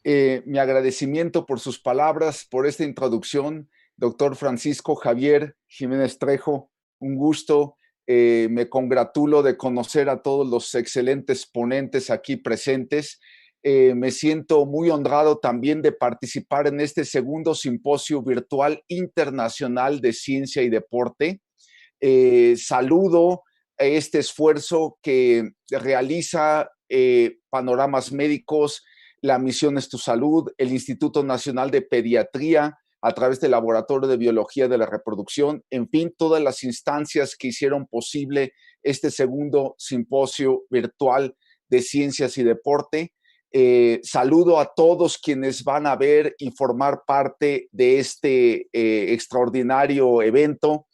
Mi agradecimiento por sus palabras, por esta introducción, doctor Francisco Javier Jiménez Trejo. Un gusto. Me congratulo de conocer a todos los excelentes ponentes aquí presentes. Me siento muy honrado también de participar en este segundo simposio virtual internacional de ciencia y deporte. Saludo este esfuerzo que realiza Panoramas Médicos, la Misión es tu Salud, el Instituto Nacional de Pediatría, a través del Laboratorio de Biología de la Reproducción, en fin, todas las instancias que hicieron posible este segundo simposio virtual de ciencias y deporte. Saludo a todos quienes van a ver y formar parte de este extraordinario evento.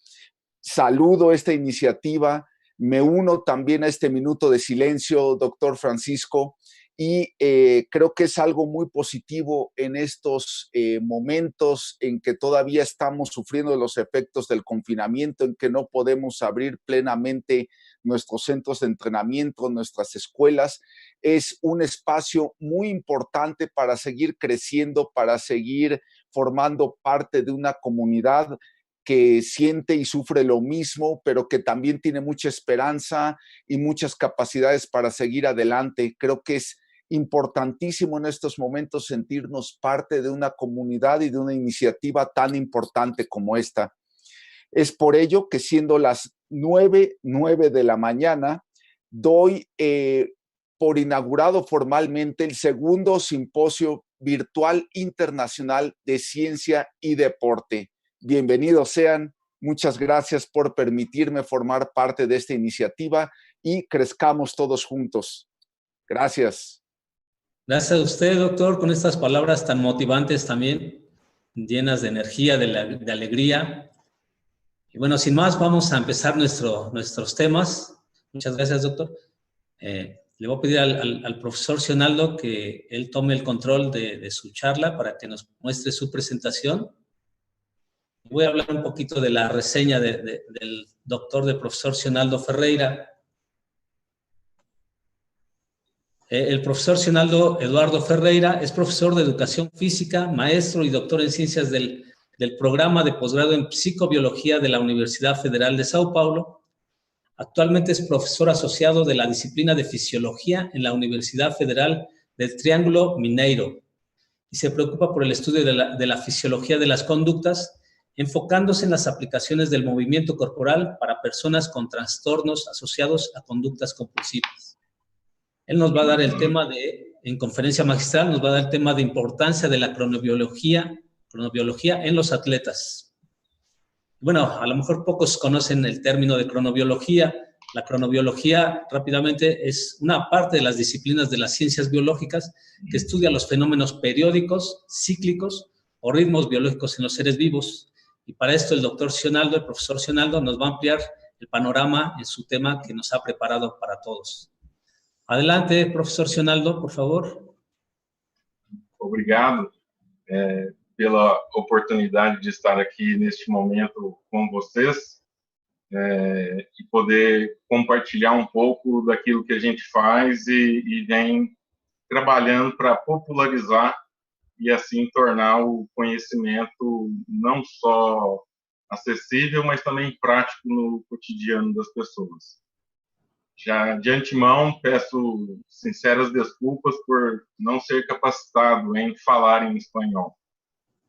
Saludo esta iniciativa, me uno también a este minuto de silencio, doctor Francisco, y creo que es algo muy positivo en estos momentos en que todavía estamos sufriendo los efectos del confinamiento, en que no podemos abrir plenamente nuestros centros de entrenamiento, nuestras escuelas. Es un espacio muy importante para seguir creciendo, para seguir formando parte de una comunidad que siente y sufre lo mismo, pero que también tiene mucha esperanza y muchas capacidades para seguir adelante. Creo que es importantísimo en estos momentos sentirnos parte de una comunidad y de una iniciativa tan importante como esta. Es por ello que siendo las 9 de la mañana, doy por inaugurado formalmente el segundo simposio virtual internacional de ciencia y deporte. Bienvenidos sean, muchas gracias por permitirme formar parte de esta iniciativa y crezcamos todos juntos. Gracias. Gracias a usted, doctor, con estas palabras tan motivantes también, llenas de energía, de alegría. Y bueno, sin más, vamos a empezar nuestros temas. Muchas gracias, doctor. Le voy a pedir al profesor Sionaldo que él tome el control de su charla para que nos muestre su presentación. Voy a hablar un poquito de la reseña del doctor, del profesor Sionaldo Ferreira. El profesor Sionaldo Eduardo Ferreira es profesor de Educación Física, maestro y doctor en Ciencias del programa de posgrado en Psicobiología de la Universidad Federal de Sao Paulo. Actualmente es profesor asociado de la disciplina de Fisiología en la Universidad Federal del Triángulo Mineiro y se preocupa por el estudio de la fisiología de las conductas, enfocándose en las aplicaciones del movimiento corporal para personas con trastornos asociados a conductas compulsivas. Él nos va a dar el tema en conferencia magistral, nos va a dar el tema de importancia de la cronobiología en los atletas. Bueno, a lo mejor pocos conocen el término de cronobiología. La cronobiología, rápidamente, es una parte de las disciplinas de las ciencias biológicas que estudia los fenómenos periódicos, cíclicos o ritmos biológicos en los seres vivos. Y para esto el doctor Sionaldo, el profesor Sionaldo, nos va a ampliar el panorama en su tema que nos ha preparado para todos. Adelante, professor Sionaldo, por favor. Obrigado pela oportunidade de estar aqui neste momento com vocês e poder compartilhar um pouco daquilo que a gente faz e vem trabalhando para popularizar e assim tornar o conhecimento não só acessível, mas também prático no cotidiano das pessoas. Já de antemão, peço sinceras desculpas por não ser capacitado em falar em espanhol.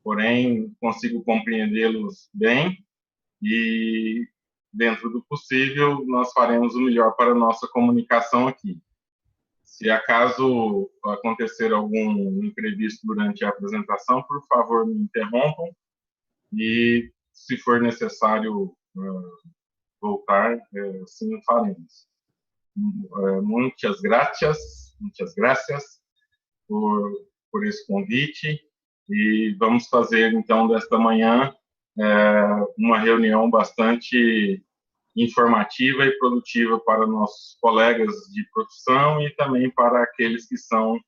Porém, consigo compreendê-los bem e, dentro do possível, nós faremos o melhor para a nossa comunicação aqui. Se acaso acontecer algum imprevisto durante a apresentação, por favor, me interrompam e, se for necessário voltar, sim o faremos. Muitas graças por esse convite e vamos fazer então desta manhã uma reunião bastante informativa e produtiva para nossos colegas de profissão e também para aqueles que são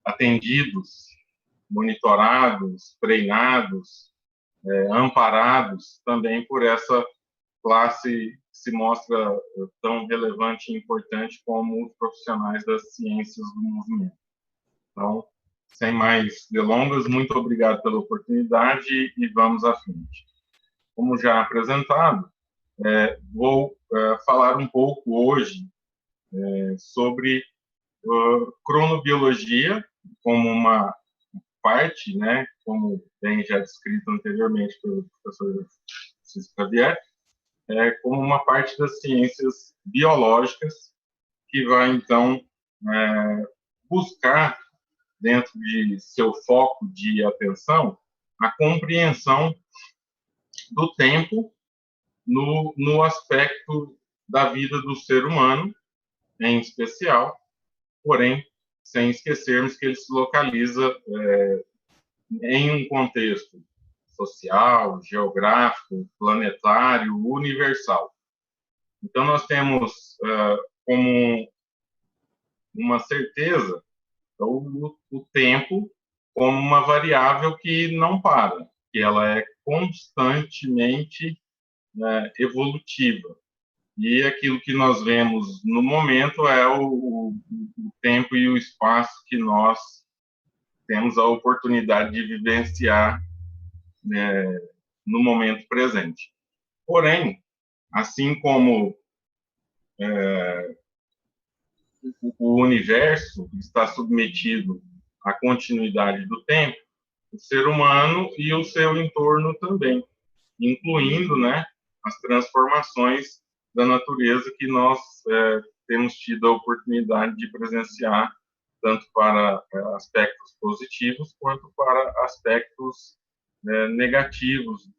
atendidos, monitorados, treinados, amparados também por essa classe se mostra tão relevante e importante como os profissionais das ciências do movimento. Então, sem mais delongas, muito obrigado pela oportunidade e vamos à frente. Como já apresentado, vou falar um pouco hoje sobre cronobiologia como uma parte, né, como bem já descrito anteriormente pelo professor Francisco Xavier, como uma parte das ciências biológicas que vai, então, buscar, dentro de seu foco de atenção, a compreensão do tempo no aspecto da vida do ser humano, em especial, porém, sem esquecermos que ele se localiza em um contexto social, geográfico, planetário, universal. Então, nós temos como uma certeza o tempo como uma variável que não para, que ela é constantemente evolutiva. E aquilo que nós vemos no momento é o tempo e o espaço que nós temos a oportunidade de vivenciar no momento presente. Porém, assim como o universo está submetido à continuidade do tempo, o ser humano e o seu entorno também, incluindo, né, as transformações da natureza que nós temos tido a oportunidade de presenciar, tanto para aspectos positivos quanto para aspectos negativos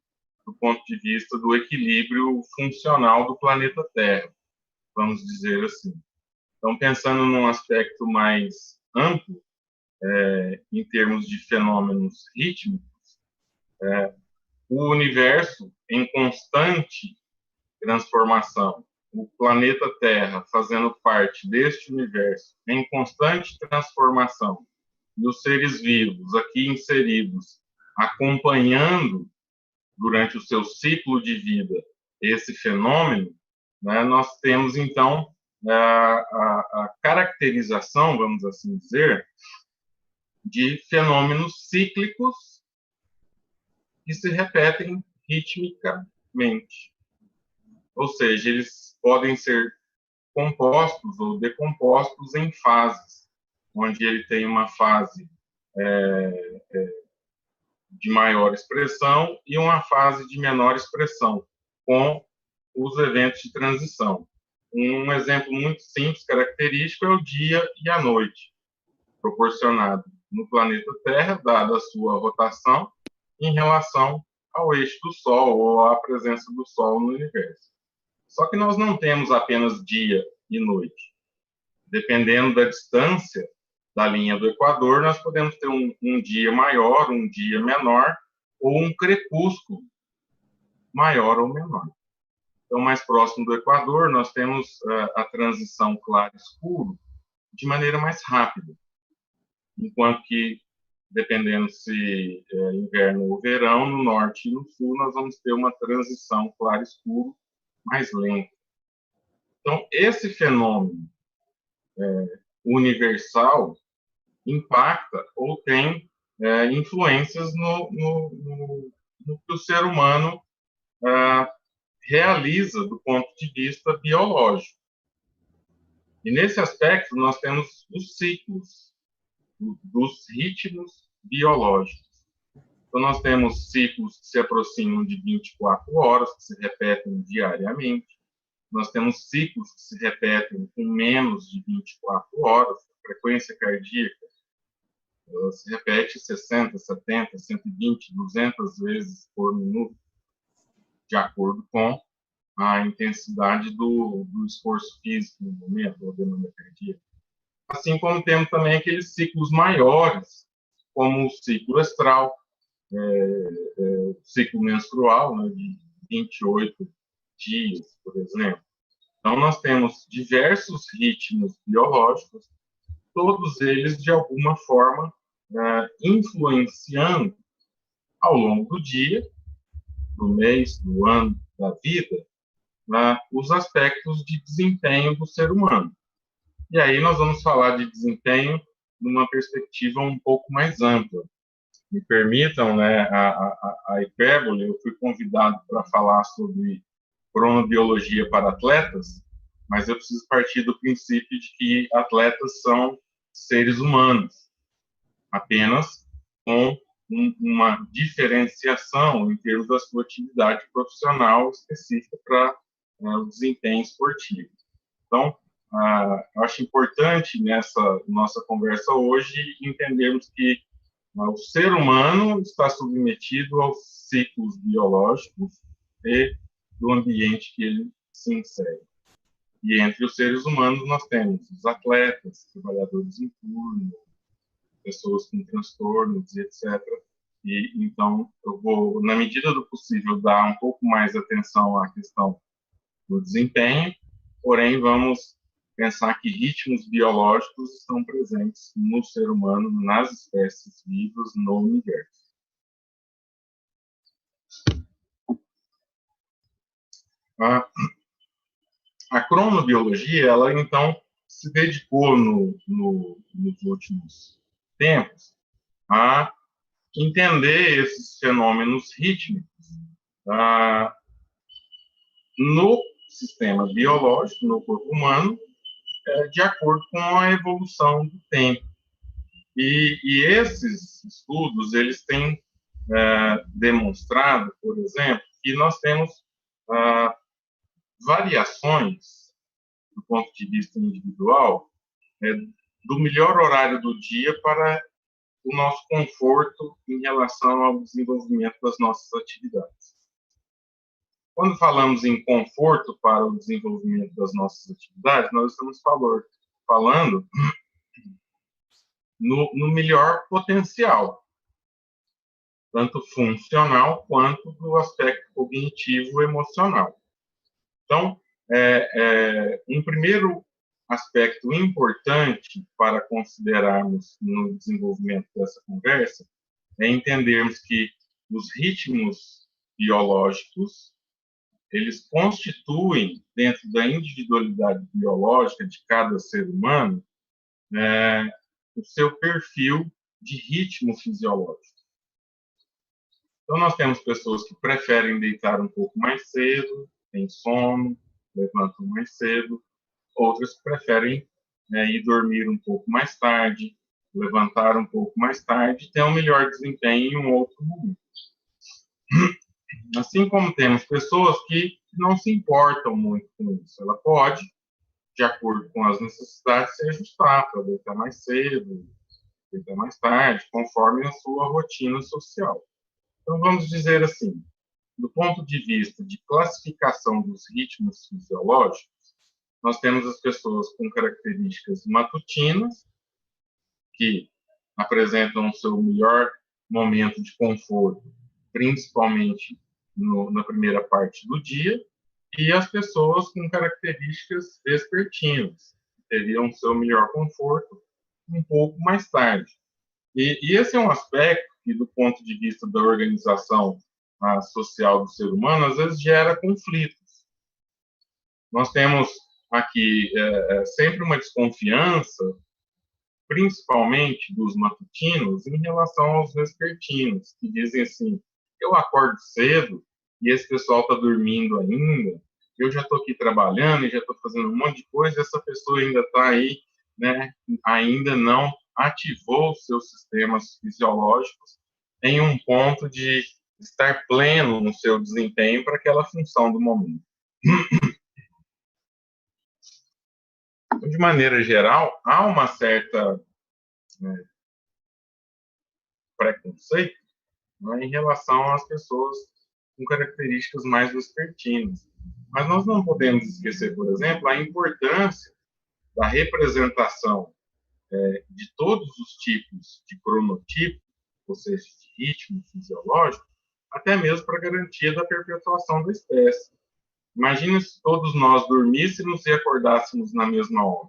do ponto de vista do equilíbrio funcional do planeta Terra, vamos dizer assim. Então, pensando num aspecto mais amplo, em termos de fenômenos rítmicos, o universo em constante transformação, o planeta Terra fazendo parte deste universo em constante transformação, e os seres vivos aqui inseridos acompanhando durante o seu ciclo de vida esse fenômeno, né, nós temos, então, a caracterização, vamos assim dizer, de fenômenos cíclicos que se repetem ritmicamente. Ou seja, eles podem ser compostos ou decompostos em fases, onde ele tem uma fase de maior expressão e uma fase de menor expressão, com os eventos de transição. Um exemplo muito simples, característico, é o dia e a noite, proporcionado no planeta Terra, dada a sua rotação, em relação ao eixo do Sol ou à presença do Sol no universo. Só que nós não temos apenas dia e noite. Dependendo da distância da linha do Equador, nós podemos ter um dia maior, um dia menor, ou um crepúsculo maior ou menor. Então, mais próximo do Equador, nós temos a transição claro-escuro de maneira mais rápida, enquanto que, dependendo se é inverno ou verão, no norte e no sul, nós vamos ter uma transição claro-escuro mais lenta. Então, esse fenômeno universal impacta ou tem influências no que o ser humano realiza do ponto de vista biológico. E nesse aspecto nós temos os ciclos dos ritmos biológicos. Então nós temos ciclos que se aproximam de 24 horas, que se repetem diariamente. Nós temos ciclos que se repetem com menos de 24 horas. A frequência cardíaca ela se repete 60, 70, 120, 200 vezes por minuto, de acordo com a intensidade do esforço físico no momento, ou demanda cardíaca. Assim como temos também aqueles ciclos maiores, como o ciclo estral, o ciclo menstrual, né, de 28 dias, por exemplo. Então, nós temos diversos ritmos biológicos, todos eles, de alguma forma, influenciando ao longo do dia, do mês, do ano, da vida, os aspectos de desempenho do ser humano. E aí nós vamos falar de desempenho numa perspectiva um pouco mais ampla. Me permitam, né, a hipérbole, eu fui convidado para falar sobre cronobiologia para atletas, mas eu preciso partir do princípio de que atletas são seres humanos, apenas com uma diferenciação em termos da sua atividade profissional específica para o desempenho esportivo. Então, eu acho importante nessa nossa conversa hoje entendermos que o ser humano está submetido aos ciclos biológicos e do ambiente que ele se insere. E entre os seres humanos nós temos os atletas, trabalhadores em turno, pessoas com transtornos, etc. E então eu vou, na medida do possível, dar um pouco mais atenção à questão do desempenho, porém vamos pensar que ritmos biológicos estão presentes no ser humano, nas espécies vivas, no universo. A cronobiologia, ela então se dedicou nos últimos tempos a entender esses fenômenos rítmicos no sistema biológico, no corpo humano, de acordo com a evolução do tempo. E esses estudos, eles têm demonstrado, por exemplo, que nós temos variações, do ponto de vista individual, do melhor horário do dia para o nosso conforto em relação ao desenvolvimento das nossas atividades. Quando falamos em conforto para o desenvolvimento das nossas atividades, nós estamos falando no melhor potencial, tanto funcional quanto do aspecto cognitivo e emocional. Então, um primeiro aspecto importante para considerarmos no desenvolvimento dessa conversa é entendermos que os ritmos biológicos, eles constituem, dentro da individualidade biológica de cada ser humano, o seu perfil de ritmo fisiológico. Então, nós temos pessoas que preferem deitar um pouco mais cedo, têm sono, levantam mais cedo, outras que preferem ir dormir um pouco mais tarde, levantar um pouco mais tarde e ter um melhor desempenho em um outro momento. Assim como temos pessoas que não se importam muito com isso. Ela pode, de acordo com as necessidades, se ajustar para deitar mais cedo, deitar mais tarde, conforme a sua rotina social. Então, vamos dizer assim, do ponto de vista de classificação dos ritmos fisiológicos, nós temos as pessoas com características matutinas, que apresentam o seu melhor momento de conforto, principalmente na primeira parte do dia, e as pessoas com características vespertinas, que teriam o seu melhor conforto um pouco mais tarde. E esse é um aspecto que, do ponto de vista da organização social do ser humano, às vezes gera conflitos. Nós temos aqui sempre uma desconfiança, principalmente dos matutinos, em relação aos vespertinos, que dizem assim: eu acordo cedo e esse pessoal está dormindo ainda, eu já estou aqui trabalhando e já estou fazendo um monte de coisa, essa pessoa ainda está aí, né, ainda não ativou os seus sistemas fisiológicos em um ponto de estar pleno no seu desempenho para aquela função do momento. De maneira geral, há uma certa preconceito, né, em relação às pessoas com características mais vespertinas. Mas nós não podemos esquecer, por exemplo, a importância da representação de todos os tipos de cronotipo, ou seja, de ritmo fisiológico, até mesmo para a garantia da perpetuação da espécie. Imagina se todos nós dormíssemos e acordássemos na mesma hora.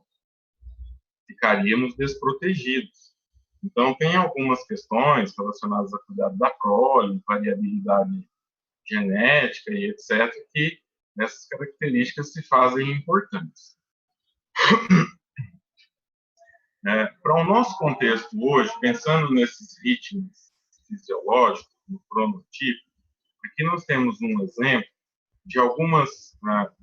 Ficaríamos desprotegidos. Então, tem algumas questões relacionadas ao cuidado da prole, variabilidade genética e etc., que essas características se fazem importantes. Para o nosso contexto hoje, pensando nesses ritmos fisiológicos, no cronotipo, aqui nós temos um exemplo de algumas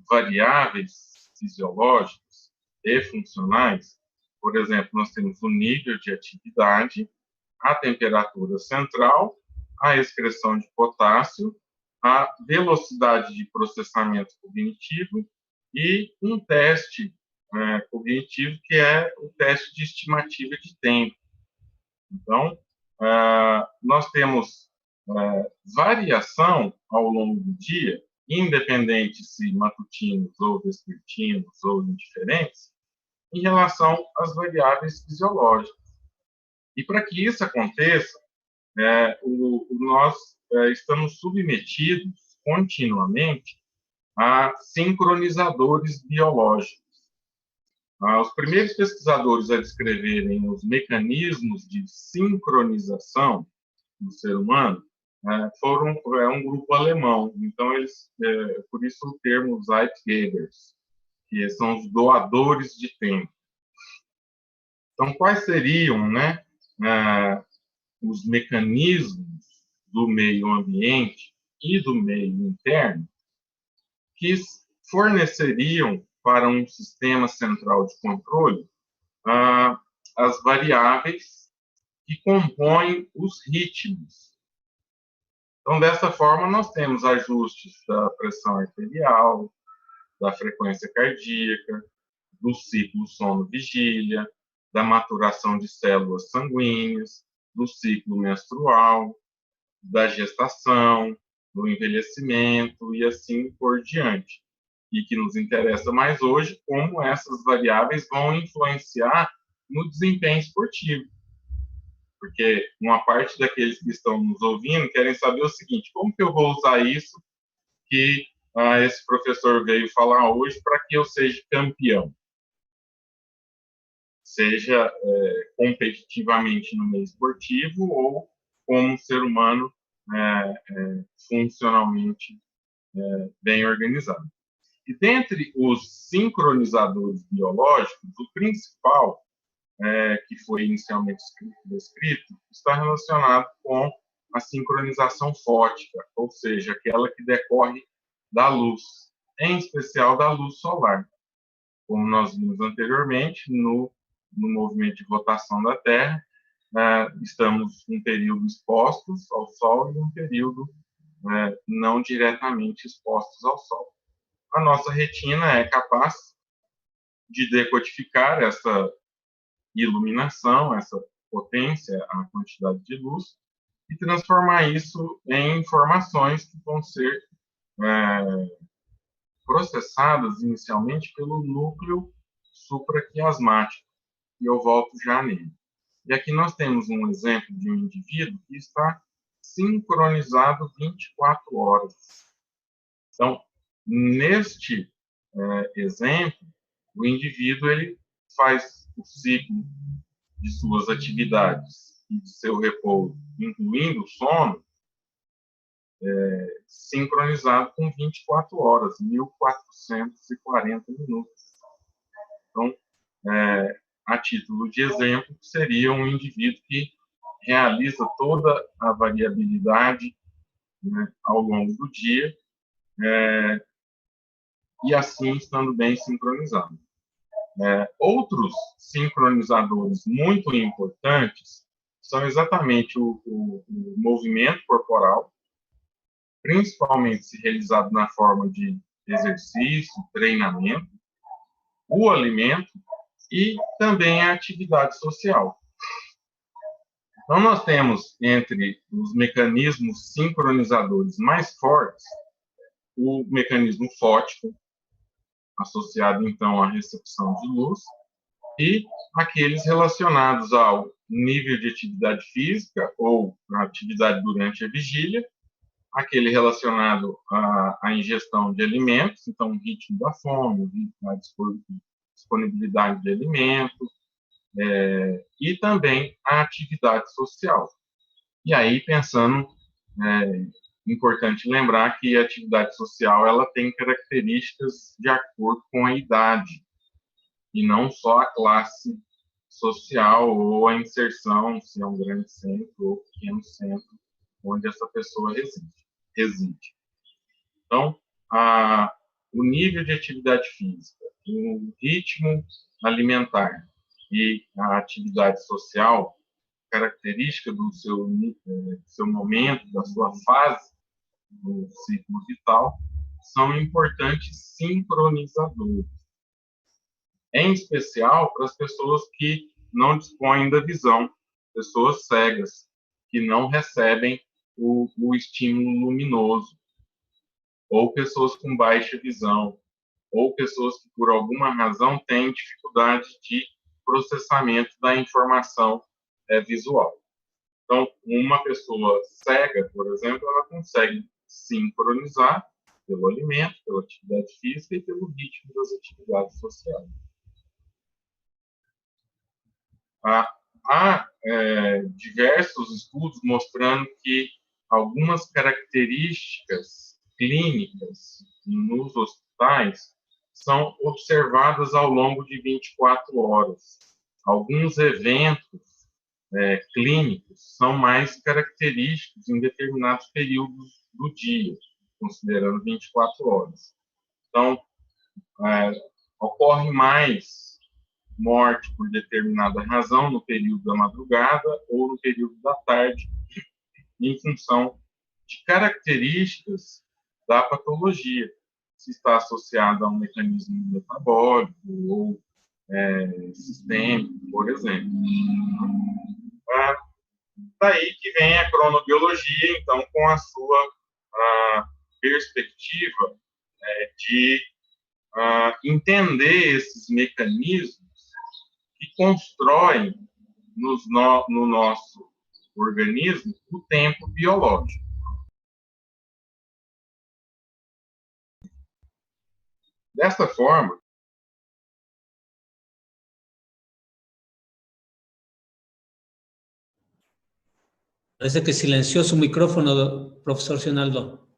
variáveis fisiológicas e funcionais. Por exemplo, nós temos o nível de atividade, a temperatura central, a excreção de potássio, a velocidade de processamento cognitivo e um teste cognitivo que é o teste de estimativa de tempo. Então, nós temos variação ao longo do dia, independente se matutinos ou vespertinos ou indiferentes, em relação às variáveis fisiológicas. E para que isso aconteça, nós estamos submetidos continuamente a sincronizadores biológicos. Os primeiros pesquisadores a descreverem os mecanismos de sincronização do ser humano foram um grupo alemão. Então, por isso o termo Zeitgebers, que são os doadores de tempo. Então, quais seriam, os mecanismos do meio ambiente e do meio interno que forneceriam para um sistema central de controle as variáveis que compõem os ritmos. Então, dessa forma, nós temos ajustes da pressão arterial, da frequência cardíaca, do ciclo sono-vigília, da maturação de células sanguíneas, do ciclo menstrual, da gestação, do envelhecimento e assim por diante. E que nos interessa mais hoje, como essas variáveis vão influenciar no desempenho esportivo. Porque uma parte daqueles que estão nos ouvindo querem saber o seguinte: como que eu vou usar isso que esse professor veio falar hoje para que eu seja campeão? Seja competitivamente no meio esportivo ou como um ser humano funcionalmente bem organizado. E dentre os sincronizadores biológicos, o principal, que foi inicialmente descrito, está relacionado com a sincronização fótica, ou seja, aquela que decorre da luz, em especial da luz solar. Como nós vimos anteriormente, no movimento de rotação da Terra, estamos um período expostos ao Sol e um período não diretamente expostos ao Sol. A nossa retina é capaz de decodificar essa iluminação, essa potência, a quantidade de luz, e transformar isso em informações que vão ser processadas inicialmente pelo núcleo supraquiasmático, e eu volto já nele. E aqui nós temos um exemplo de um indivíduo que está sincronizado 24 horas. Então, neste exemplo, o indivíduo ele faz o ciclo de suas atividades e de seu repouso, incluindo o sono, sincronizado com 24 horas, 1.440 minutos. Então, a título de exemplo, seria um indivíduo que realiza toda a variabilidade ao longo do dia, e assim estando bem sincronizado. Outros sincronizadores muito importantes são exatamente o movimento corporal, principalmente se realizado na forma de exercício, treinamento, o alimento e também a atividade social. Então, nós temos, entre os mecanismos sincronizadores mais fortes, o mecanismo fótico, associado, então, à recepção de luz, e aqueles relacionados ao nível de atividade física ou à atividade durante a vigília, aquele relacionado à ingestão de alimentos, então, o ritmo da fome, a disponibilidade de alimentos, e também a atividade social. E aí, pensando, importante lembrar que a atividade social ela tem características de acordo com a idade, e não só a classe social ou a inserção, se é um grande centro ou pequeno centro, onde essa pessoa reside. Então, o nível de atividade física, o ritmo alimentar e a atividade social, característica do seu momento, da sua fase do ciclo vital, são importantes sincronizadores. Em especial para as pessoas que não dispõem da visão, pessoas cegas, que não recebem o estímulo luminoso, ou pessoas com baixa visão, ou pessoas que, por alguma razão, têm dificuldade de processamento da informação visual. Então, uma pessoa cega, por exemplo, ela consegue sincronizar pelo alimento, pela atividade física e pelo ritmo das atividades sociais. Há diversos estudos mostrando que algumas características clínicas nos hospitais são observadas ao longo de 24 horas. Alguns eventos clínicos são mais característicos em determinados períodos do dia, considerando 24 horas. Então, ocorre mais morte por determinada razão no período da madrugada ou no período da tarde, em função de características da patologia, se está associada a um mecanismo metabólico ou sistêmico, por exemplo. Daí que vem a cronobiologia, então, com a sua perspectiva de entender esses mecanismos que constroem no nosso organismo o tempo biológico. Desta forma, parece que silenció su micrófono, profesor Sionaldo.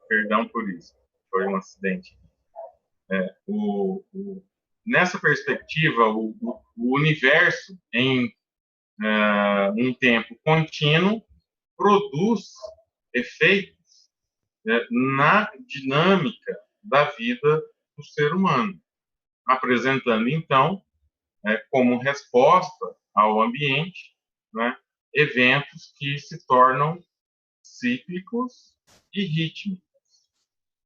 Perdão por isso, foi um acidente. Nessa perspectiva, o universo, em um tempo contínuo, produz efeitos na dinâmica da vida do ser humano, apresentando, então, como resposta ao ambiente, né, eventos que se tornam cíclicos e rítmicos.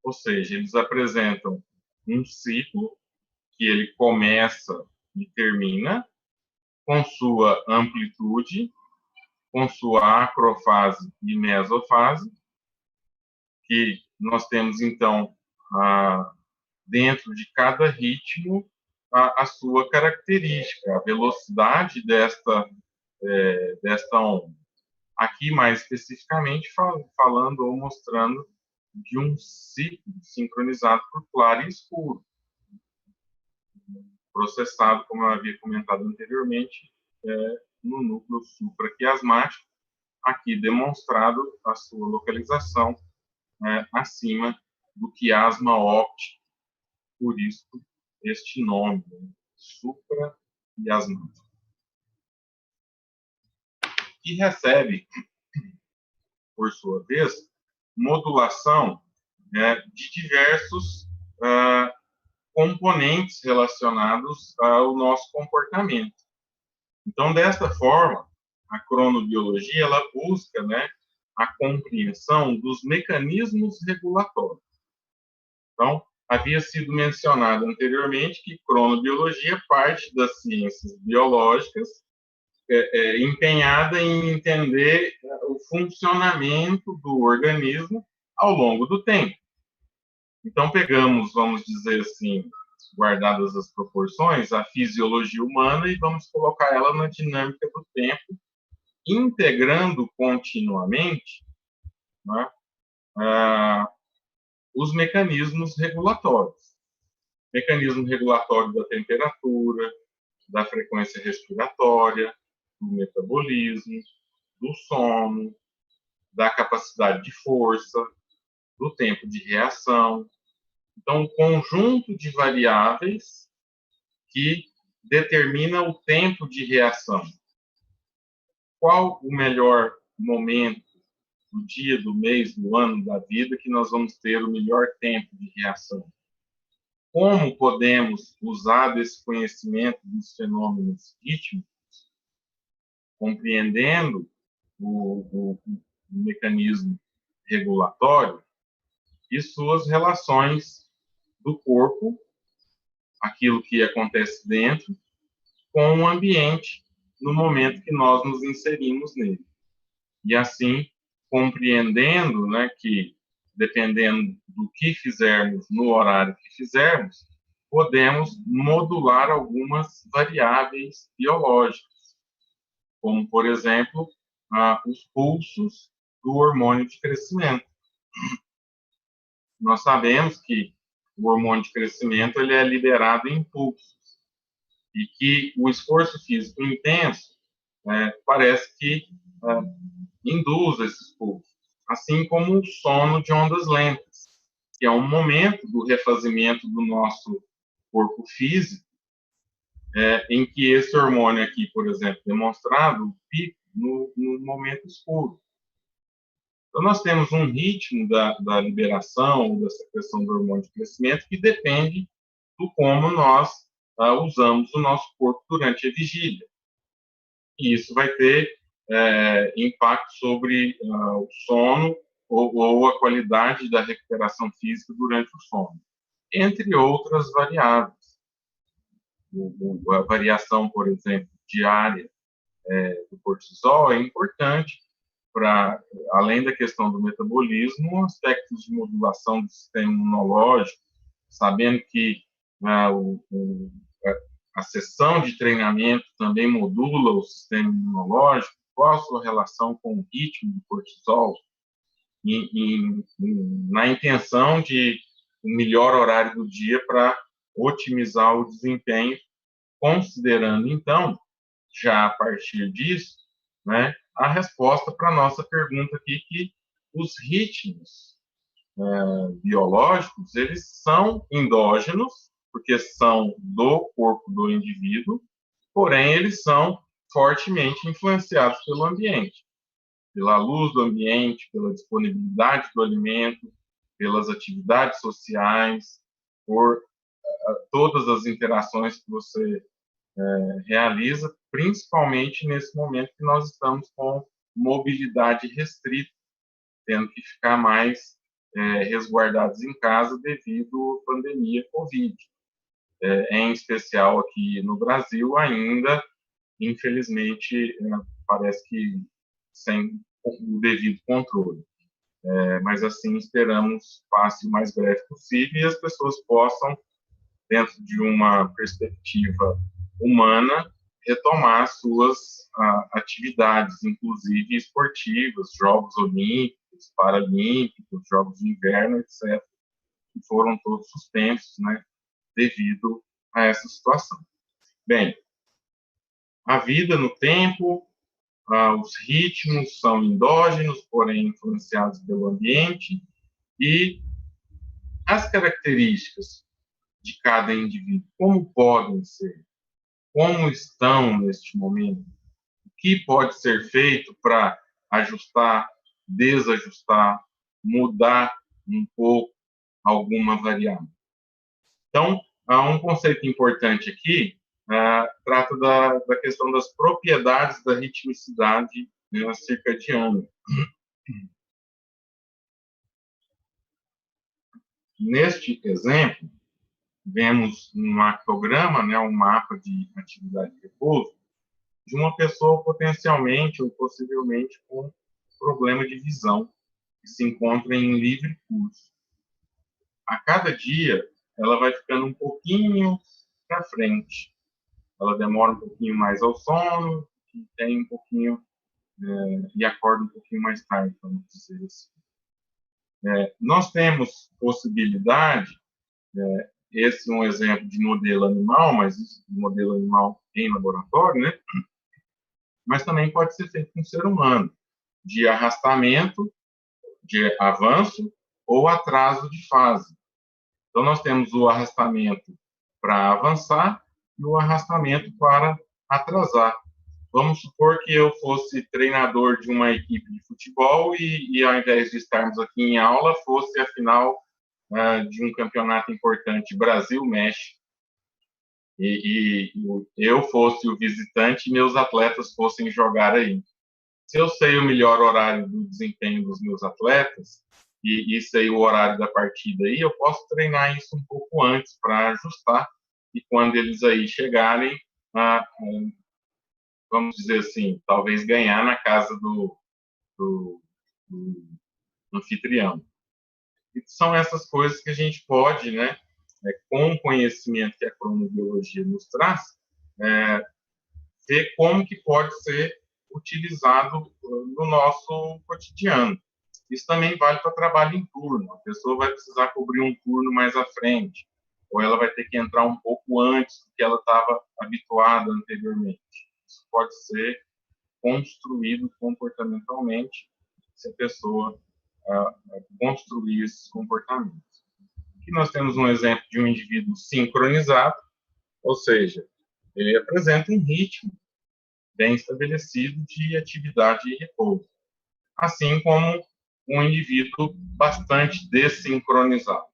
Ou seja, eles apresentam um ciclo que ele começa e termina com sua amplitude, com sua acrofase e mesofase, que nós temos, então, dentro de cada ritmo, a sua característica, a velocidade desta onda. Aqui, mais especificamente, falando ou mostrando de um ciclo sincronizado por claro e escuro, processado, como eu havia comentado anteriormente, no núcleo supraquiasmático, aqui demonstrado a sua localização acima do quiasma óptico, por isso este nome, supraquiasmático. E recebe, por sua vez, modulação de diversos componentes relacionados ao nosso comportamento. Então, desta forma, a cronobiologia ela busca, a compreensão dos mecanismos regulatórios. Então, havia sido mencionado anteriormente que cronobiologia parte das ciências biológicas empenhada em entender o funcionamento do organismo ao longo do tempo. Então, pegamos, vamos dizer assim, guardadas as proporções, a fisiologia humana e vamos colocar ela na dinâmica do tempo, integrando continuamente os mecanismos regulatórios. Mecanismo regulatório da temperatura, da frequência respiratória, do metabolismo, do sono, da capacidade de força, do tempo de reação. Então, um conjunto de variáveis que determina o tempo de reação. Qual o melhor momento do dia, do mês, do ano, da vida que nós vamos ter o melhor tempo de reação? Como podemos usar desse conhecimento dos fenômenos rítmicos, compreendendo o mecanismo regulatório e suas relações do corpo, aquilo que acontece dentro, com o ambiente no momento que nós nos inserimos nele. E assim, compreendendo, né, que dependendo do que fizermos no horário que fizermos, podemos modular algumas variáveis biológicas, como, por exemplo, os pulsos do hormônio de crescimento. Nós sabemos que o hormônio de crescimento ele é liberado em pulsos e que o esforço físico intenso parece que induz esses pulsos, assim como o sono de ondas lentas, que é um momento do refazimento do nosso corpo físico, em que esse hormônio aqui, por exemplo, demonstrado, pica no momento escuro. Então, nós temos um ritmo da liberação, da secreção do hormônio de crescimento, que depende do como nós usamos o nosso corpo durante a vigília. E isso vai ter impacto sobre o sono ou a qualidade da recuperação física durante o sono, entre outras variáveis. A variação, por exemplo, diária do cortisol é importante para, além da questão do metabolismo, aspectos de modulação do sistema imunológico, sabendo que a sessão de treinamento também modula o sistema imunológico, qual a sua relação com o ritmo do cortisol, na intenção de um melhor horário do dia para otimizar o desempenho, considerando, então, já a partir disso, né, a resposta para a nossa pergunta aqui, que os ritmos biológicos, eles são endógenos, porque são do corpo do indivíduo, porém, eles são fortemente influenciados pelo ambiente, pela luz do ambiente, pela disponibilidade do alimento, pelas atividades sociais, por todas as interações que você realiza, principalmente nesse momento que nós estamos com mobilidade restrita, tendo que ficar mais resguardados em casa devido à pandemia Covid. Em especial aqui no Brasil, ainda, infelizmente, parece que sem o devido controle. Mas, assim, esperamos passe o mais breve possível e as pessoas possam, dentro de uma perspectiva humana, retomar suas atividades, inclusive esportivas, Jogos Olímpicos, Paralímpicos, Jogos de Inverno, etc., que foram todos suspensos, né, devido a essa situação. Bem, a vida no tempo, os ritmos são endógenos, porém influenciados pelo ambiente, e as características de cada indivíduo, como podem ser, como estão neste momento, o que pode ser feito para ajustar, desajustar, mudar um pouco alguma variável. Então, há um conceito importante aqui, trata da questão das propriedades da ritmicidade circadiana. Neste exemplo, vemos um arqueograma, né, um mapa de atividade de repouso, de uma pessoa potencialmente ou possivelmente com problema de visão, que se encontra em livre curso. A cada dia, ela vai ficando um pouquinho para frente. Ela demora um pouquinho mais ao sono, e tem um pouquinho, e acorda um pouquinho mais tarde, vamos dizer assim. Nós temos possibilidade, esse é um exemplo de modelo animal, mas isso é um modelo animal em laboratório, né? Mas também pode ser feito com o ser humano, de arrastamento, de avanço ou atraso de fase. Então, nós temos o arrastamento para avançar e o arrastamento para atrasar. Vamos supor que eu fosse treinador de uma equipe de futebol e ao invés de estarmos aqui em aula, fosse a final de um campeonato importante Brasil-México. E eu fosse o visitante e meus atletas fossem jogar aí. Se eu sei o melhor horário do desempenho dos meus atletas e sei o horário da partida aí, eu posso treinar isso um pouco antes para ajustar. E quando eles aí chegarem, vamos dizer assim, talvez ganhar na casa do anfitrião. E são essas coisas que a gente pode, né, com o conhecimento que a cronobiologia nos traz, ver como que pode ser utilizado no nosso cotidiano. Isso também vale para trabalho em turno. A pessoa vai precisar cobrir um turno mais à frente, ou ela vai ter que entrar um pouco antes do que ela estava habituada anteriormente. Isso pode ser construído comportamentalmente se a pessoa construir esses comportamentos. Aqui nós temos um exemplo de um indivíduo sincronizado, ou seja, ele apresenta um ritmo bem estabelecido de atividade e repouso, assim como um indivíduo bastante desincronizado.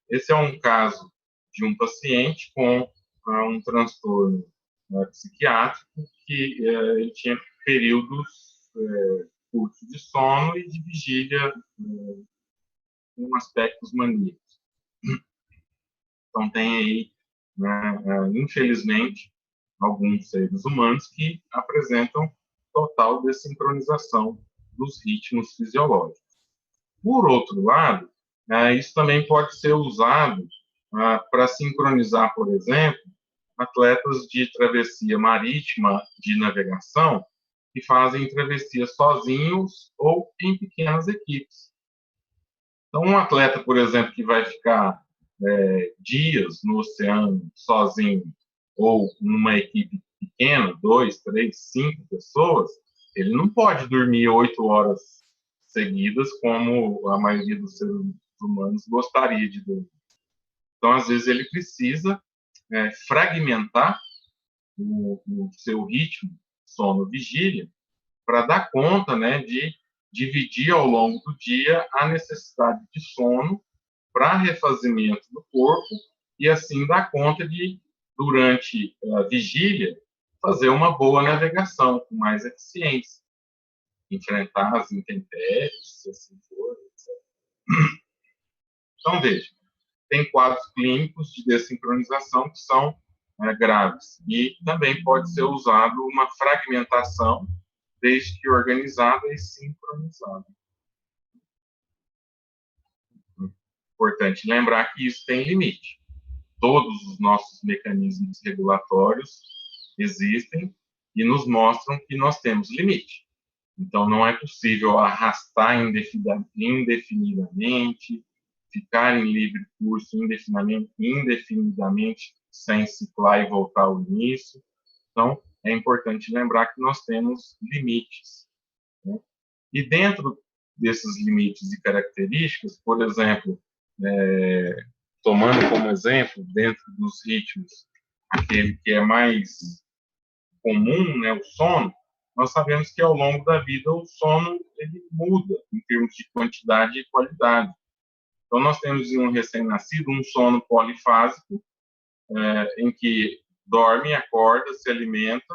Esse é um caso de um paciente com um transtorno psiquiátrico que ele tinha períodos curtos de sono e de vigília com aspectos maníacos. Então, tem aí, infelizmente, alguns seres humanos que apresentam total desincronização dos ritmos fisiológicos. Por outro lado, isso também pode ser usado para sincronizar, por exemplo, atletas de travessia marítima de navegação que fazem travessias sozinhos ou em pequenas equipes. Então, um atleta, por exemplo, que vai ficar dias no oceano sozinho ou numa equipe pequena, 2, 3, 5 pessoas, ele não pode dormir 8 horas seguidas como a maioria dos seres humanos gostaria de dormir. Então, às vezes, ele precisa fragmentar o seu ritmo sono-vigília para dar conta, né, de dividir ao longo do dia a necessidade de sono para refazimento do corpo e assim dar conta de, durante a vigília, fazer uma boa navegação com mais eficiência, enfrentar as intempéries, se assim for, etc. Então, veja, tem quadros clínicos de desincronização que são graves e também pode ser usado uma fragmentação, desde que organizada e sincronizada. Importante lembrar que isso tem limite. Todos os nossos mecanismos regulatórios existem e nos mostram que nós temos limite. Então, não é possível arrastar indefinidamente, ficar em livre curso indefinidamente, sem ciclar e voltar ao início. Então, é importante lembrar que nós temos limites, né? E dentro desses limites e características, por exemplo, tomando como exemplo, dentro dos ritmos, aquele que é mais comum, né, o sono, nós sabemos que ao longo da vida o sono ele muda em termos de quantidade e qualidade. Então, nós temos em um recém-nascido um sono polifásico, em que dorme, acorda, se alimenta,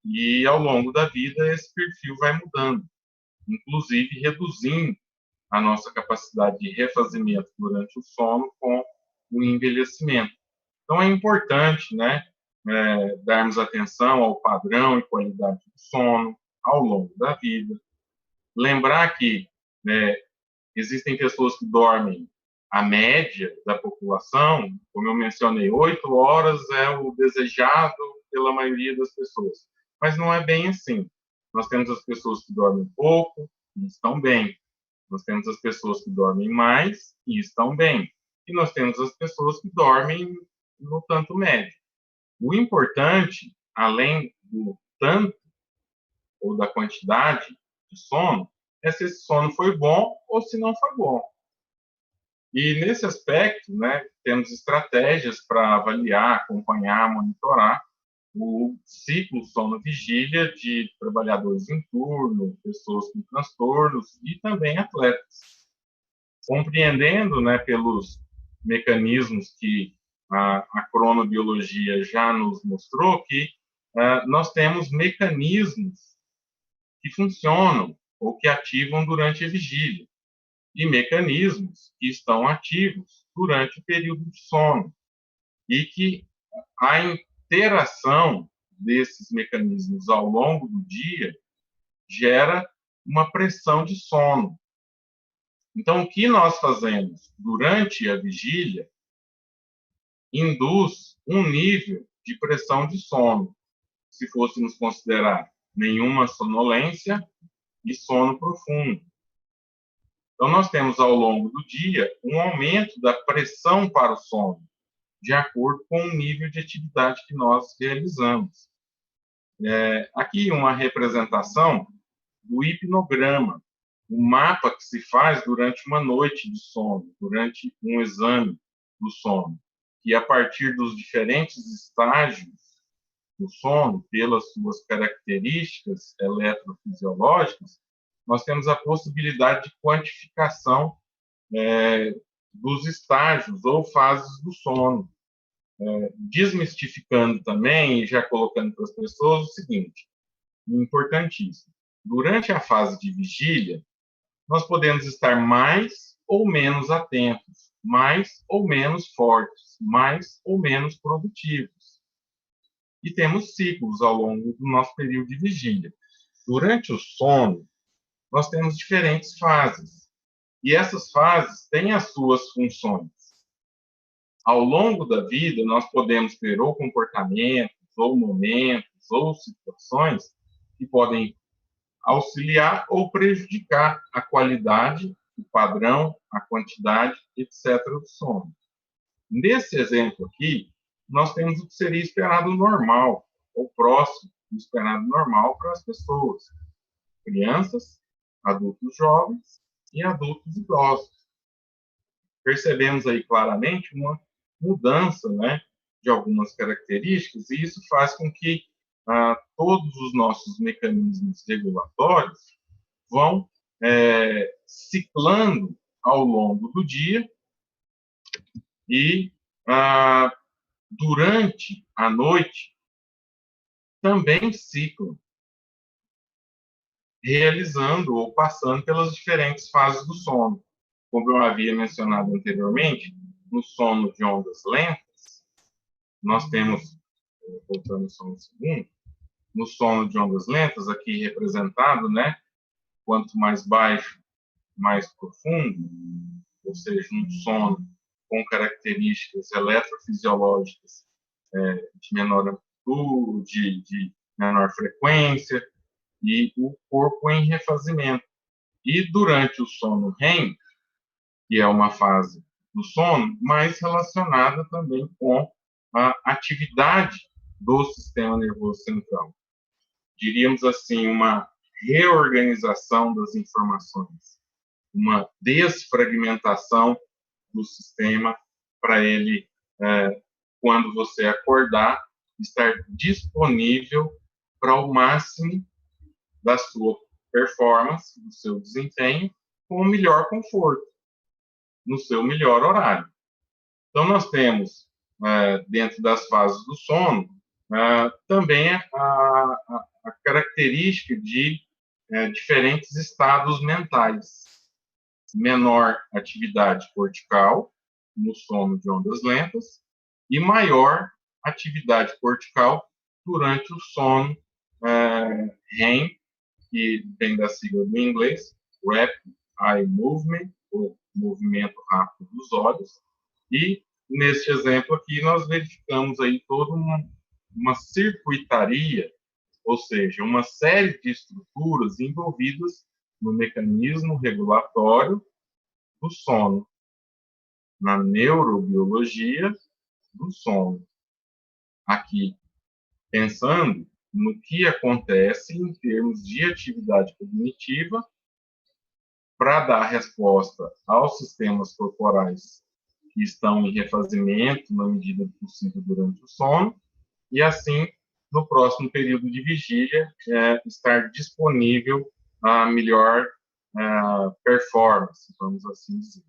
e ao longo da vida esse perfil vai mudando, inclusive reduzindo a nossa capacidade de refazimento durante o sono com o envelhecimento. Então, é importante, né, darmos atenção ao padrão e qualidade do sono ao longo da vida. Lembrar que existem pessoas que dormem a média da população, como eu mencionei, 8 horas é o desejado pela maioria das pessoas. Mas não é bem assim. Nós temos as pessoas que dormem pouco e estão bem. Nós temos as pessoas que dormem mais e estão bem. E nós temos as pessoas que dormem no tanto médio. O importante, além do tanto ou da quantidade de sono, é se esse sono foi bom ou se não foi bom. E nesse aspecto, né, temos estratégias para avaliar, acompanhar, monitorar o ciclo sono-vigília de trabalhadores em turno, pessoas com transtornos e também atletas. Compreendendo, né, pelos mecanismos que a cronobiologia já nos mostrou, que nós temos mecanismos que funcionam ou que ativam durante a vigília e mecanismos que estão ativos durante o período de sono e que a interação desses mecanismos ao longo do dia gera uma pressão de sono. Então, o que nós fazemos durante a vigília induz um nível de pressão de sono, se fôssemos considerar nenhuma sonolência e sono profundo. Então, nós temos ao longo do dia um aumento da pressão para o sono, de acordo com o nível de atividade que nós realizamos. Aqui uma representação do hipnograma, o mapa que se faz durante uma noite de sono, durante um exame do sono, que a partir dos diferentes estágios do sono, pelas suas características eletrofisiológicas, nós temos a possibilidade de quantificação dos estágios ou fases do sono, desmistificando também e já colocando para as pessoas o seguinte, importantíssimo. Durante a fase de vigília, nós podemos estar mais ou menos atentos, mais ou menos fortes, mais ou menos produtivos. E temos ciclos ao longo do nosso período de vigília. Durante o sono, nós temos diferentes fases. E essas fases têm as suas funções. Ao longo da vida, nós podemos ter ou comportamentos, ou momentos, ou situações que podem auxiliar ou prejudicar a qualidade, o padrão, a quantidade, etc. do sono. Nesse exemplo aqui, nós temos o que seria esperado normal, ou próximo do esperado normal para as pessoas. Crianças, adultos jovens e adultos idosos. Percebemos aí claramente uma mudança, né, de algumas características, e isso faz com que todos os nossos mecanismos regulatórios vão ciclando ao longo do dia e durante a noite também ciclam, realizando ou passando pelas diferentes fases do sono. Como eu havia mencionado anteriormente, no sono de ondas lentas, nós temos, voltando só um segundo, no sono de ondas lentas, aqui representado, né? Quanto mais baixo, mais profundo, ou seja, um sono com características eletrofisiológicas de menor amplitude, de menor frequência, e o corpo em refazimento. E durante o sono REM, que é uma fase do sono, mais relacionada também com a atividade do sistema nervoso central. Diríamos assim, uma reorganização das informações, uma desfragmentação do sistema para ele, quando você acordar, estar disponível para o máximo da sua performance, do seu desempenho, com o melhor conforto, no seu melhor horário. Então, nós temos, dentro das fases do sono, também a característica de diferentes estados mentais. Menor atividade cortical, no sono de ondas lentas, e maior atividade cortical durante o sono REM, que vem da sigla do inglês, Rapid Eye Movement, ou movimento rápido dos olhos, e neste exemplo aqui nós verificamos aí toda uma circuitaria, ou seja, uma série de estruturas envolvidas no mecanismo regulatório do sono, na neurobiologia do sono. Aqui, pensando no que acontece em termos de atividade cognitiva para dar resposta aos sistemas corporais que estão em refazimento na medida do possível durante o sono, e assim, no próximo período de vigília, estar disponível a melhor performance, vamos assim dizer.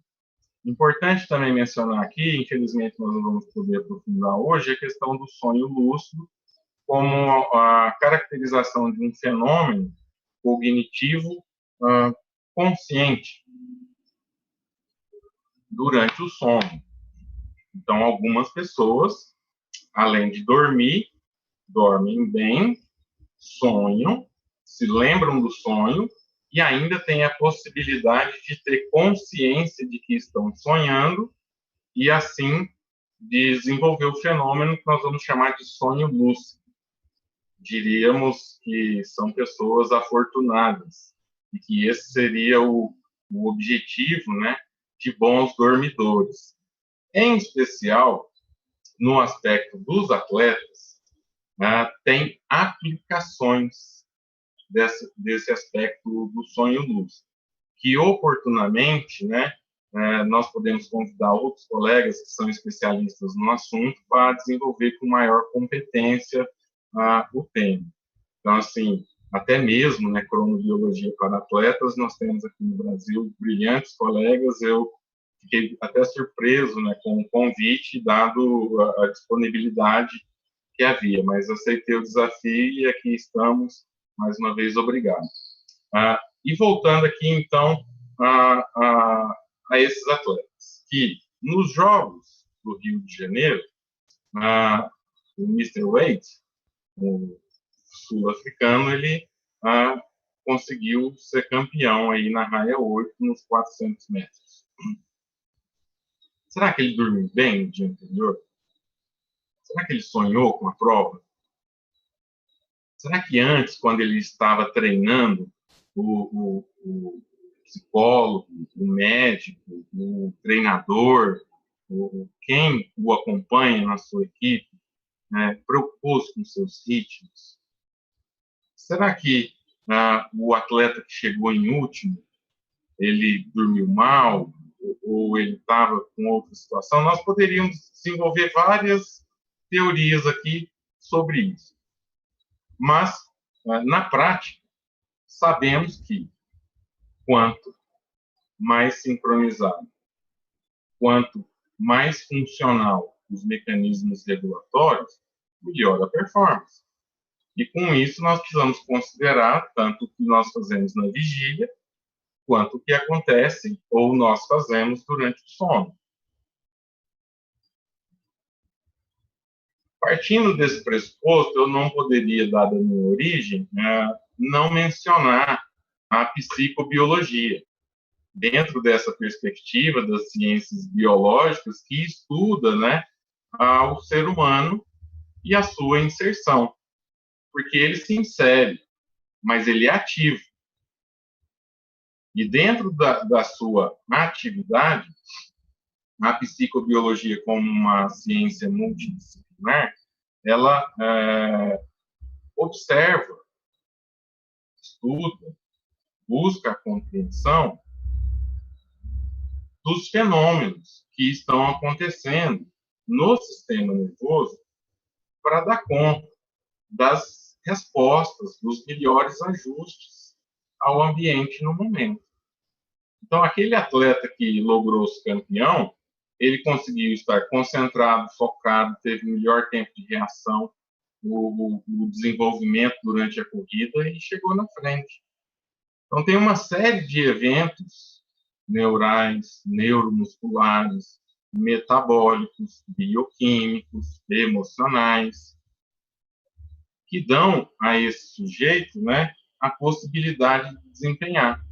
Importante também mencionar aqui, infelizmente nós não vamos poder aprofundar hoje, a questão do sonho lúcido como a caracterização de um fenômeno cognitivo consciente durante o sono. Então, algumas pessoas, além de dormir, dormem bem, sonham, se lembram do sonho e ainda têm a possibilidade de ter consciência de que estão sonhando e, assim, desenvolver o fenômeno que nós vamos chamar de sonho lúcido. Diríamos que são pessoas afortunadas e que esse seria o objetivo, né, de bons dormidores. Em especial, no aspecto dos atletas, tem aplicações desse aspecto do sonho lúcido, que oportunamente, né, nós podemos convidar outros colegas que são especialistas no assunto para desenvolver com maior competência o tema. Então, assim, até mesmo, né, cronobiologia para atletas, nós temos aqui no Brasil brilhantes colegas. Eu fiquei até surpreso, né, com o convite, dado a disponibilidade que havia, mas aceitei o desafio e aqui estamos, mais uma vez, obrigado. E voltando aqui, então, a esses atletas, que nos Jogos do Rio de Janeiro, o Mr. Wade, o sul-africano, ele conseguiu ser campeão aí na raia 8 nos 400 metros. Será que ele dormiu bem no dia anterior? Será que ele sonhou com a prova? Será que antes, quando ele estava treinando, o psicólogo, o médico, o treinador, quem o acompanha na sua equipe, preocupou-se com seus ritmos? Será que o atleta que chegou em último, ele dormiu mal, ou ele estava com outra situação? Nós poderíamos desenvolver várias teorias aqui sobre isso. Mas, na prática, sabemos que quanto mais sincronizado, quanto mais funcional os mecanismos regulatórios, melhor a performance. E com isso nós precisamos considerar tanto o que nós fazemos na vigília, quanto o que acontece ou nós fazemos durante o sono. Partindo desse pressuposto, eu não poderia, dada a minha origem, não mencionar a psicobiologia, dentro dessa perspectiva das ciências biológicas que estuda, né, o ser humano e a sua inserção, porque ele se insere, mas ele é ativo. E dentro da sua atividade, a psicobiologia, como uma ciência multidisciplinar, ela observa, estuda, busca a compreensão dos fenômenos que estão acontecendo no sistema nervoso para dar conta das respostas, dos melhores ajustes ao ambiente no momento. Então, aquele atleta que logrou ser campeão, ele conseguiu estar concentrado, focado, teve melhor tempo de reação, o desenvolvimento durante a corrida e chegou na frente. Então, tem uma série de eventos neurais, neuromusculares, metabólicos, bioquímicos, emocionais, que dão a esse sujeito, né, a possibilidade de desempenhar.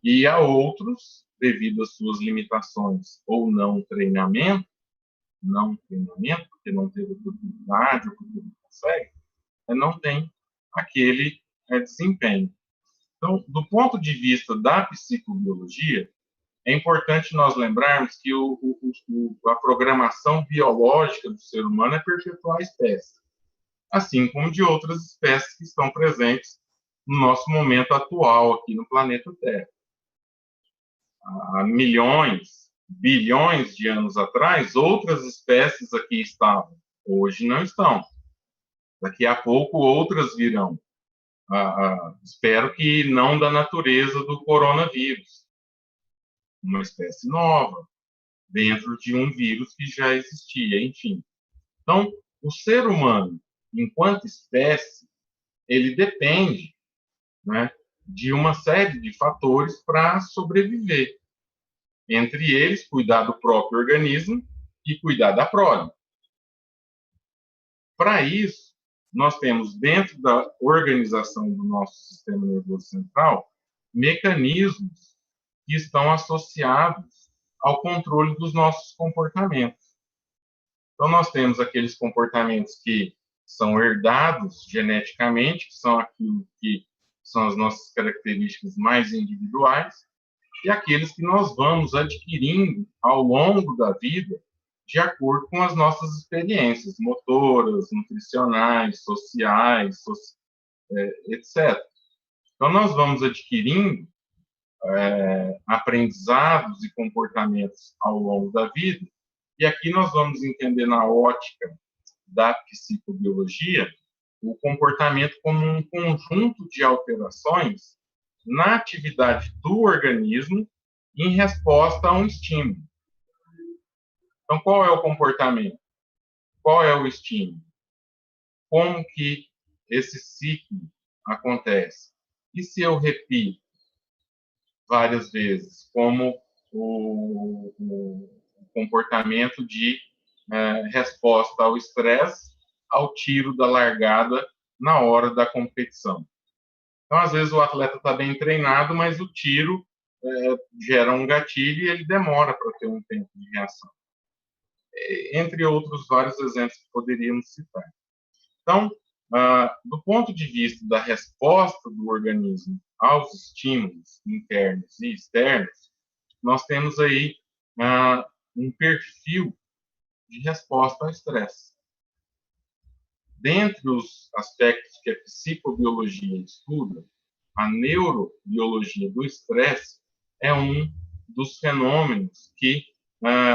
E a outros, devido às suas limitações ou não treinamento, porque não teve oportunidade ou porque não consegue, não tem aquele desempenho. Então, do ponto de vista da psicobiologia, é importante nós lembrarmos que a programação biológica do ser humano é perpetuar a espécie, assim como de outras espécies que estão presentes no nosso momento atual aqui no planeta Terra. há milhões, bilhões de anos atrás, outras espécies aqui estavam. Hoje não estão. Daqui a pouco outras virão. Espero que não da natureza do coronavírus. Uma espécie nova, dentro de um vírus que já existia, enfim. Então, o ser humano, enquanto espécie, ele depende, né, de uma série de fatores para sobreviver. Entre eles, cuidar do próprio organismo e cuidar da prole. Para isso, nós temos dentro da organização do nosso sistema nervoso central mecanismos que estão associados ao controle dos nossos comportamentos. Então, nós temos aqueles comportamentos que são herdados geneticamente, que são aquilo que são as nossas características mais individuais, e aqueles que nós vamos adquirindo ao longo da vida, de acordo com as nossas experiências motoras, nutricionais, sociais, etc. Então, nós vamos adquirindo aprendizados e comportamentos ao longo da vida, e aqui nós vamos entender na ótica da psicobiologia o comportamento como um conjunto de alterações na atividade do organismo em resposta a um estímulo. Então, qual é o comportamento? Qual é o estímulo? Como que esse ciclo acontece? E se eu repito várias vezes, como o comportamento de resposta ao estresse, ao tiro da largada na hora da competição. Então, às vezes, o atleta está bem treinado, mas o tiro gera um gatilho e ele demora para ter um tempo de reação. Entre outros vários exemplos que poderíamos citar. Então, do ponto de vista da resposta do organismo aos estímulos internos e externos, nós temos aí um perfil de resposta ao estresse. Dentre os aspectos que a psicobiologia estuda, a neurobiologia do estresse é um dos fenômenos que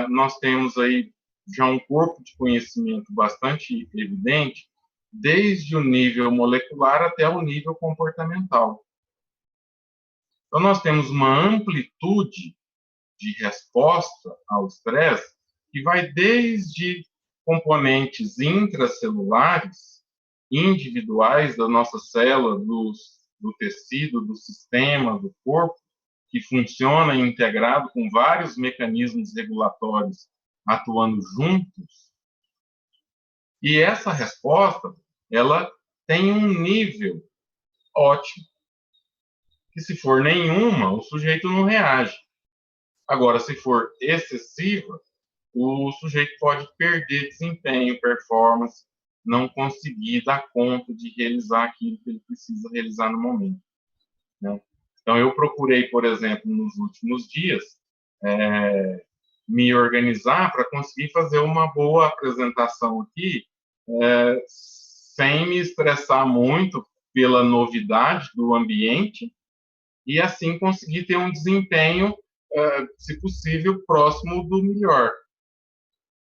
nós temos aí já um corpo de conhecimento bastante evidente, desde o nível molecular até o nível comportamental. Então, nós temos uma amplitude de resposta ao estresse que vai desde componentes intracelulares, individuais da nossa célula, do tecido, do sistema, do corpo, que funciona integrado com vários mecanismos regulatórios atuando juntos. E essa resposta, ela tem um nível ótimo, que se for nenhuma, o sujeito não reage. Agora, se for excessiva, o sujeito pode perder desempenho, performance, não conseguir dar conta de realizar aquilo que ele precisa realizar no momento, né? Então, eu procurei, por exemplo, nos últimos dias, me organizar para conseguir fazer uma boa apresentação aqui, sem me estressar muito pela novidade do ambiente e, assim, conseguir ter um desempenho, se possível, próximo do melhor.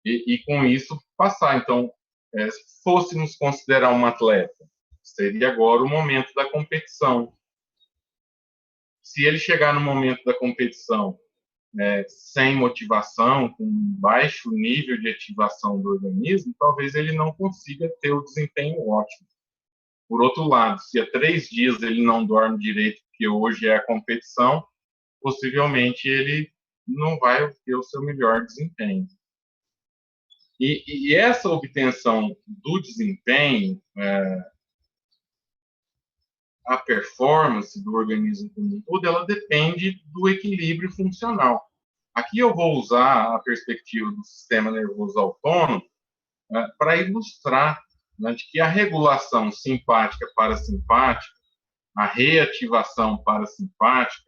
E com isso, passar. Então, se fôssemos considerar um atleta, seria agora o momento da competição. Se ele chegar no momento da competição sem motivação, com baixo nível de ativação do organismo, talvez ele não consiga ter o desempenho ótimo. Por outro lado, se há 3 dias ele não dorme direito, porque hoje é a competição, possivelmente ele não vai ter o seu melhor desempenho. E essa obtenção do desempenho, a performance do organismo como um todo, ela depende do equilíbrio funcional. Aqui eu vou usar a perspectiva do sistema nervoso autônomo para ilustrar, né, de que a regulação simpática-parasimpática, a reativação parasimpática,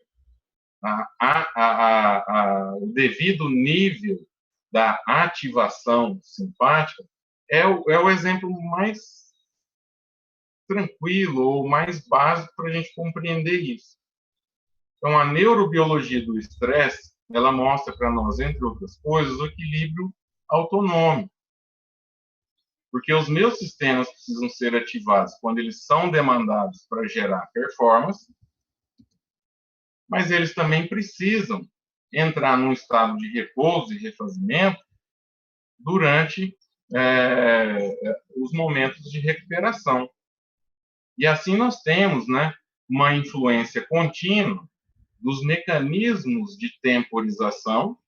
o devido nível da ativação simpática é o exemplo mais tranquilo ou mais básico para a gente compreender isso. Então, a neurobiologia do estresse, ela mostra para nós, entre outras coisas, o equilíbrio autonômico. Porque os meus sistemas precisam ser ativados quando eles são demandados para gerar performance, mas eles também precisam entrar num estado de repouso e refazimento durante os momentos de recuperação. E assim nós temos, né, uma influência contínua dos mecanismos de temporização,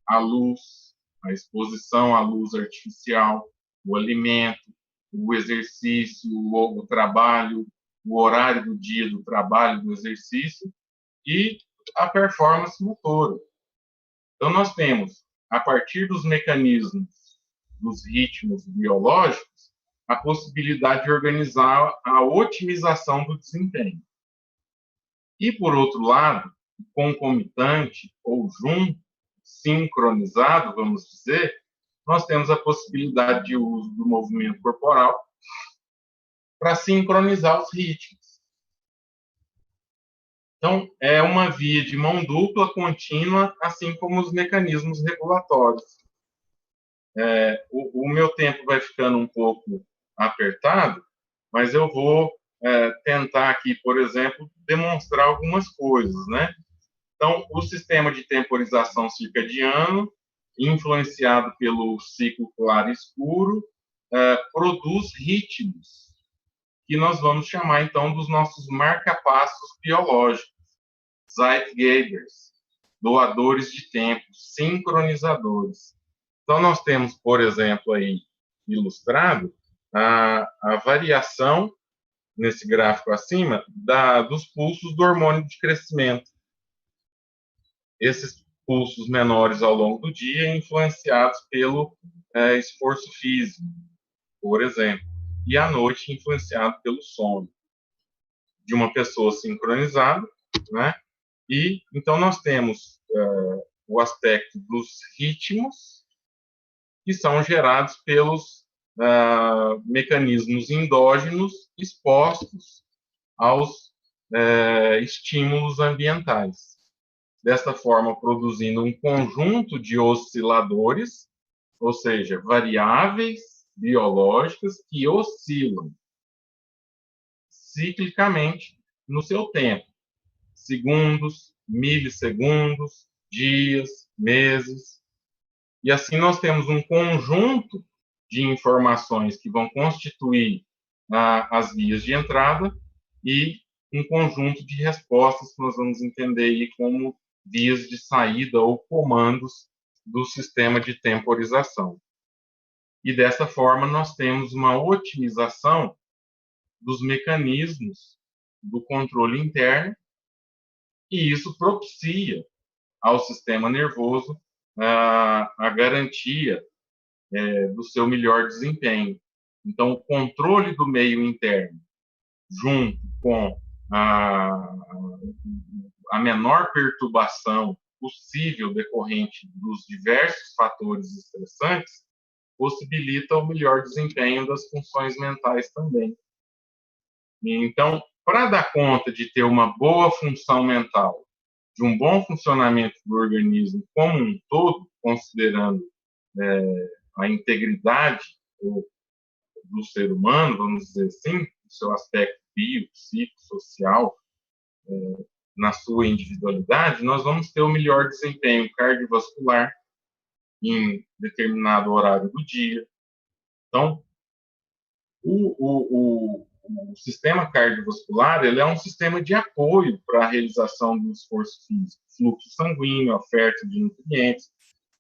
a luz, a exposição à luz artificial, o alimento, o exercício, o trabalho, o horário do dia do trabalho, do exercício, e a performance motora. Então, nós temos, a partir dos mecanismos, dos ritmos biológicos, a possibilidade de organizar a otimização do desempenho. E, por outro lado, concomitante ou junto, sincronizado, vamos dizer, nós temos a possibilidade de uso do movimento corporal para sincronizar os ritmos. Então, é uma via de mão dupla contínua, assim como os mecanismos regulatórios. O meu tempo vai ficando um pouco apertado, mas eu vou tentar aqui, por exemplo, demonstrar algumas coisas, né? Então, o sistema de temporização circadiano, influenciado pelo ciclo claro e escuro, produz ritmos, que nós vamos chamar, então, dos nossos marcapassos biológicos, Zeitgebers, doadores de tempo, sincronizadores. Então, nós temos, por exemplo, aí ilustrado a variação, nesse gráfico acima, dos pulsos do hormônio de crescimento. Esses pulsos menores ao longo do dia, influenciados pelo esforço físico, por exemplo, e à noite influenciado pelo sono de uma pessoa sincronizada, né? E então nós temos o aspecto dos ritmos que são gerados pelos mecanismos endógenos expostos aos estímulos ambientais. Desta forma, produzindo um conjunto de osciladores, ou seja, variáveis biológicas que oscilam ciclicamente no seu tempo. Segundos, milissegundos, dias, meses. E assim nós temos um conjunto de informações que vão constituir as vias de entrada e um conjunto de respostas que nós vamos entender aí como vias de saída ou comandos do sistema de temporização. E dessa forma nós temos uma otimização dos mecanismos do controle interno, e isso propicia ao sistema nervoso a garantia do seu melhor desempenho. Então, o controle do meio interno, junto com a menor perturbação possível decorrente dos diversos fatores estressantes, possibilita o melhor desempenho das funções mentais também. Então, para dar conta de ter uma boa função mental, de um bom funcionamento do organismo como um todo, considerando a integridade do ser humano, vamos dizer assim, o seu aspecto bio, psicossocial, na sua individualidade, nós vamos ter o melhor desempenho cardiovascular em determinado horário do dia. Então, o sistema cardiovascular ele é um sistema de apoio para a realização do esforço físico, fluxo sanguíneo, oferta de nutrientes,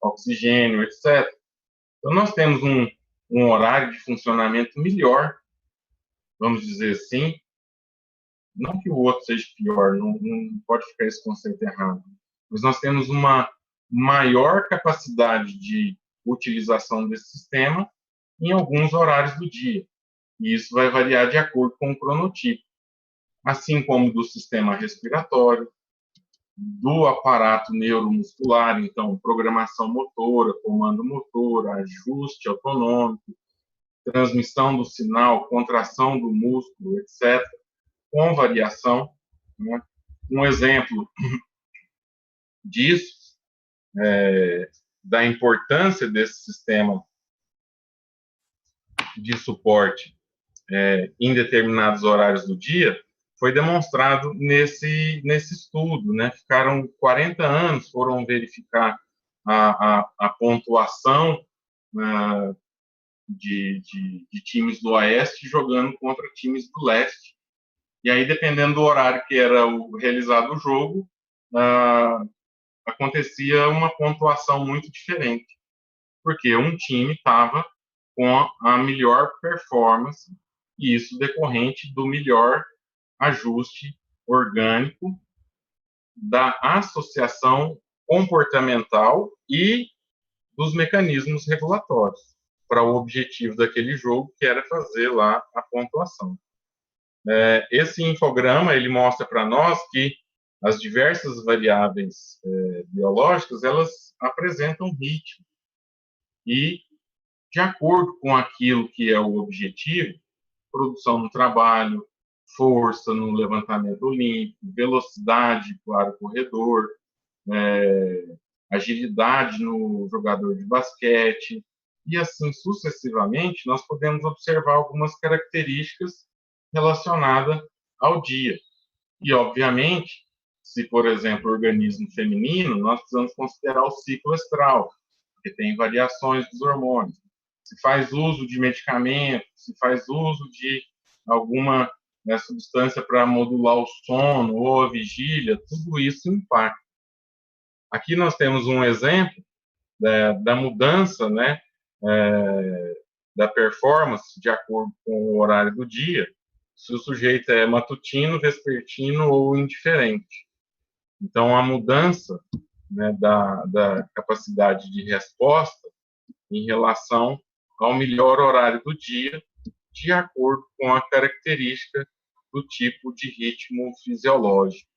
oxigênio, etc. Então, nós temos um horário de funcionamento melhor, vamos dizer assim. Não que o outro seja pior, não pode ficar esse conceito errado, mas nós temos uma maior capacidade de utilização desse sistema em alguns horários do dia. E isso vai variar de acordo com o cronotipo, assim como do sistema respiratório, do aparato neuromuscular, então, programação motora, comando motor, ajuste autonômico, transmissão do sinal, contração do músculo, etc., com variação, né? Um exemplo disso, da importância desse sistema de suporte em determinados horários do dia, foi demonstrado nesse estudo, né? Ficaram 40 anos, foram verificar a pontuação de times do Oeste jogando contra times do Leste. E aí, dependendo do horário que era realizado o jogo, acontecia uma pontuação muito diferente, porque um time estava com a melhor performance, e isso decorrente do melhor ajuste orgânico da associação comportamental e dos mecanismos regulatórios para o objetivo daquele jogo, que era fazer lá a pontuação. Esse infograma, ele mostra para nós que as diversas variáveis biológicas, elas apresentam ritmo. E, de acordo com aquilo que é o objetivo, produção no trabalho, força no levantamento olímpico, velocidade para o corredor, agilidade no jogador de basquete, e assim sucessivamente, nós podemos observar algumas características relacionadas ao dia. E, obviamente, se, por exemplo, organismo feminino, nós precisamos considerar o ciclo estral, porque tem variações dos hormônios. Se faz uso de medicamentos, se faz uso de alguma substância para modular o sono ou a vigília, tudo isso impacta. Aqui nós temos um exemplo da mudança, né, da performance de acordo com o horário do dia, se o sujeito é matutino, vespertino ou indiferente. Então, a mudança, né, da capacidade de resposta em relação ao melhor horário do dia, de acordo com a característica do tipo de ritmo fisiológico.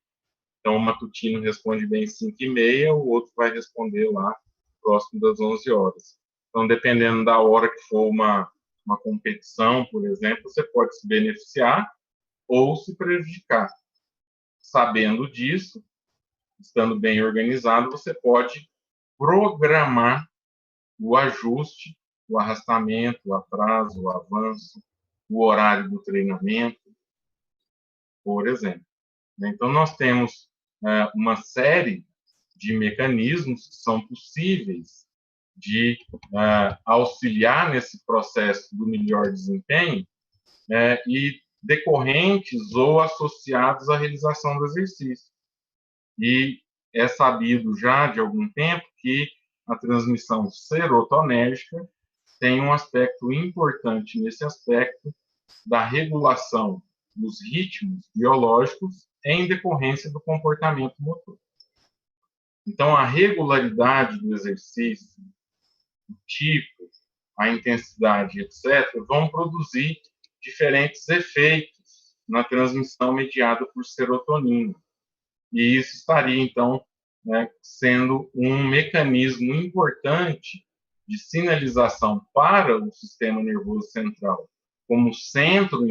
Então, o matutino responde bem às 5h30, o outro vai responder lá próximo das 11 horas. Então, dependendo da hora que for uma competição, por exemplo, você pode se beneficiar ou se prejudicar. Sabendo disso, estando bem organizado, você pode programar o ajuste, o arrastamento, o atraso, o avanço, o horário do treinamento, por exemplo. Então, nós temos uma série de mecanismos que são possíveis de auxiliar nesse processo do melhor desempenho e decorrentes ou associados à realização do exercício. E é sabido já de algum tempo que a transmissão serotonérgica tem um aspecto importante nesse aspecto da regulação dos ritmos biológicos em decorrência do comportamento motor. Então, a regularidade do exercício, o tipo, a intensidade, etc., vão produzir diferentes efeitos na transmissão mediada por serotonina. E isso estaria, então, sendo um mecanismo importante de sinalização para o sistema nervoso central, como centro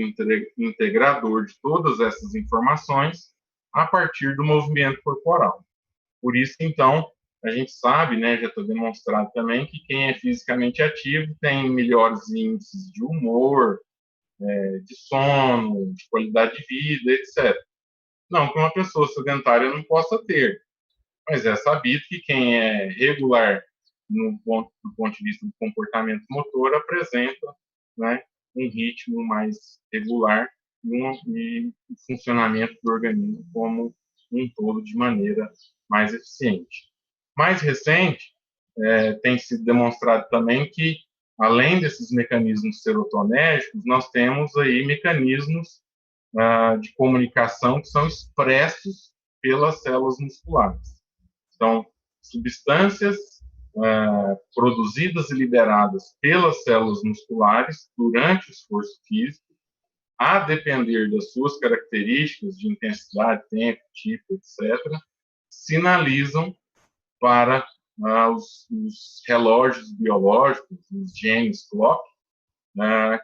integrador de todas essas informações a partir do movimento corporal. Por isso, então, a gente sabe, né, já está demonstrado também, que quem é fisicamente ativo tem melhores índices de humor, de sono, de qualidade de vida, etc. Não que uma pessoa sedentária não possa ter, mas é sabido que quem é regular do ponto de vista do comportamento motor apresenta, né, um ritmo mais regular e o funcionamento do organismo como um todo de maneira mais eficiente. Mais recente, tem sido demonstrado também que, além desses mecanismos serotonérgicos, nós temos aí mecanismos de comunicação que são expressos pelas células musculares. Então, substâncias produzidas e liberadas pelas células musculares durante o esforço físico, a depender das suas características de intensidade, tempo, tipo, etc., sinalizam para os relógios biológicos, os genes clock,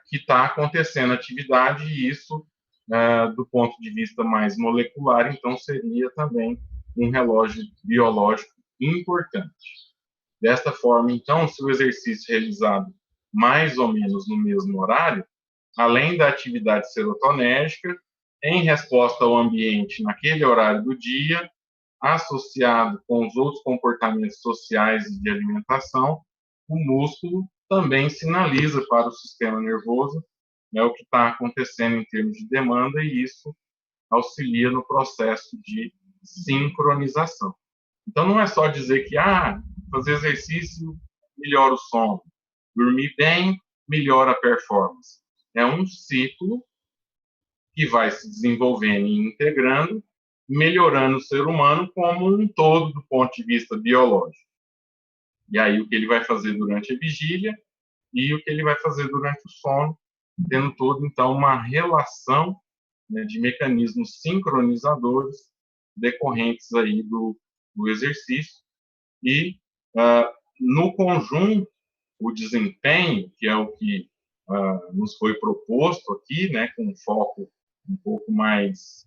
que está acontecendo atividade, e isso do ponto de vista mais molecular, então seria também um relógio biológico importante. Desta forma, então, se o exercício é realizado mais ou menos no mesmo horário, além da atividade serotonérgica, em resposta ao ambiente naquele horário do dia, associado com os outros comportamentos sociais e de alimentação, o músculo também sinaliza para o sistema nervoso o que está acontecendo em termos de demanda, e isso auxilia no processo de sincronização. Então, não é só dizer que fazer exercício melhora o sono, dormir bem melhora a performance. É um ciclo que vai se desenvolvendo e integrando, melhorando o ser humano como um todo do ponto de vista biológico. E aí o que ele vai fazer durante a vigília e o que ele vai fazer durante o sono, tendo todo, então, uma relação, né, de mecanismos sincronizadores decorrentes aí do exercício. E, no conjunto, o desempenho, que é o que nos foi proposto aqui, né, com um foco um pouco mais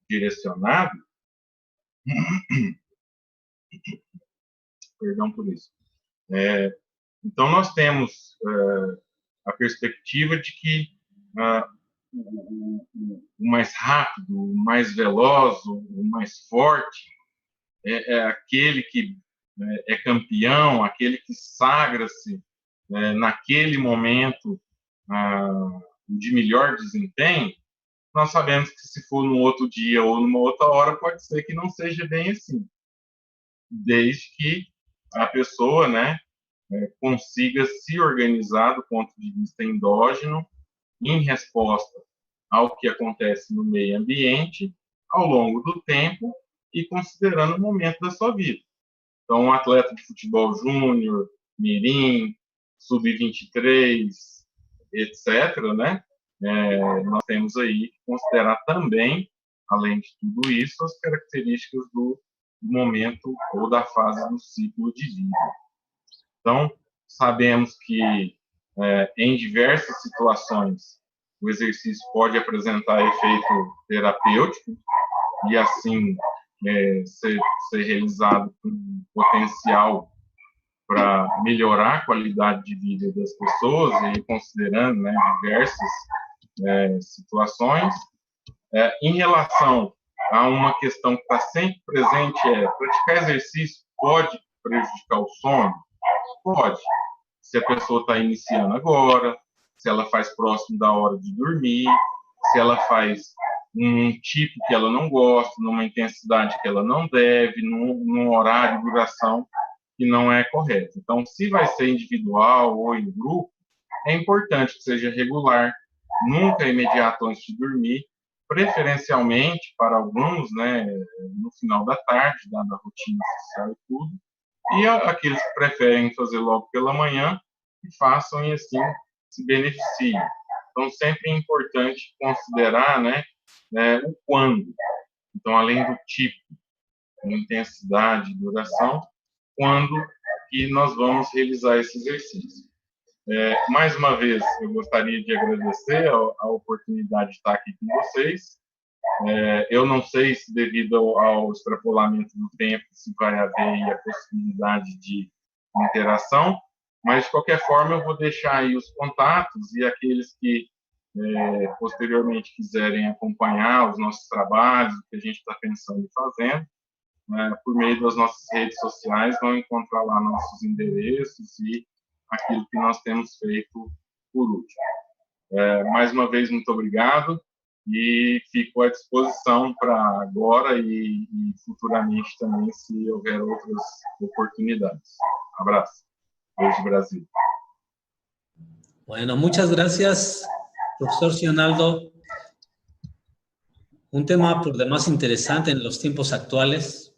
direcionado, perdão por isso. Então, nós temos a perspectiva de que o mais rápido, o mais veloz, o mais forte é aquele que é campeão, aquele que sagra-se naquele momento de melhor desempenho. Nós sabemos que se for num outro dia ou numa outra hora, pode ser que não seja bem assim, desde que a pessoa, né, consiga se organizar do ponto de vista endógeno em resposta ao que acontece no meio ambiente ao longo do tempo e considerando o momento da sua vida. Então, um atleta de futebol júnior, mirim, sub-23, etc., né? Nós temos aí que considerar também, além de tudo isso, as características do momento ou da fase do ciclo de vida. Então, sabemos que em diversas situações o exercício pode apresentar efeito terapêutico e, assim, ser realizado com potencial para melhorar a qualidade de vida das pessoas, e considerando, né, diversas situações. Em relação a uma questão que está sempre presente, praticar exercício pode prejudicar o sono? Pode. Se a pessoa está iniciando agora, se ela faz próximo da hora de dormir, se ela faz um tipo que ela não gosta, numa intensidade que ela não deve, num horário de duração que não é correto. Então, se vai ser individual ou em grupo, é importante que seja regular, nunca imediato antes de dormir, preferencialmente para alguns, né, no final da tarde, dada a rotina social e tudo, e aqueles que preferem fazer logo pela manhã, que façam e assim se beneficiem. Então, sempre é importante considerar, né, o quando. Então, além do tipo, intensidade, duração, quando que nós vamos realizar esse exercício. Mais uma vez, eu gostaria de agradecer a oportunidade de estar aqui com vocês. Eu não sei se, devido ao extrapolamento do tempo, se vai haver a possibilidade de interação, mas, de qualquer forma, eu vou deixar aí os contatos, e aqueles que posteriormente quiserem acompanhar os nossos trabalhos, o que a gente está pensando e fazendo, por meio das nossas redes sociais, vão encontrar lá nossos endereços e aquilo que nós temos feito por último. Mais uma vez, muito obrigado, e fico à disposição para agora e futuramente também, se houver outras oportunidades. Abraço. Desde Brasil. Bueno, muchas gracias, profesor Sionaldo. Un tema por demás interesante en los tiempos actuales.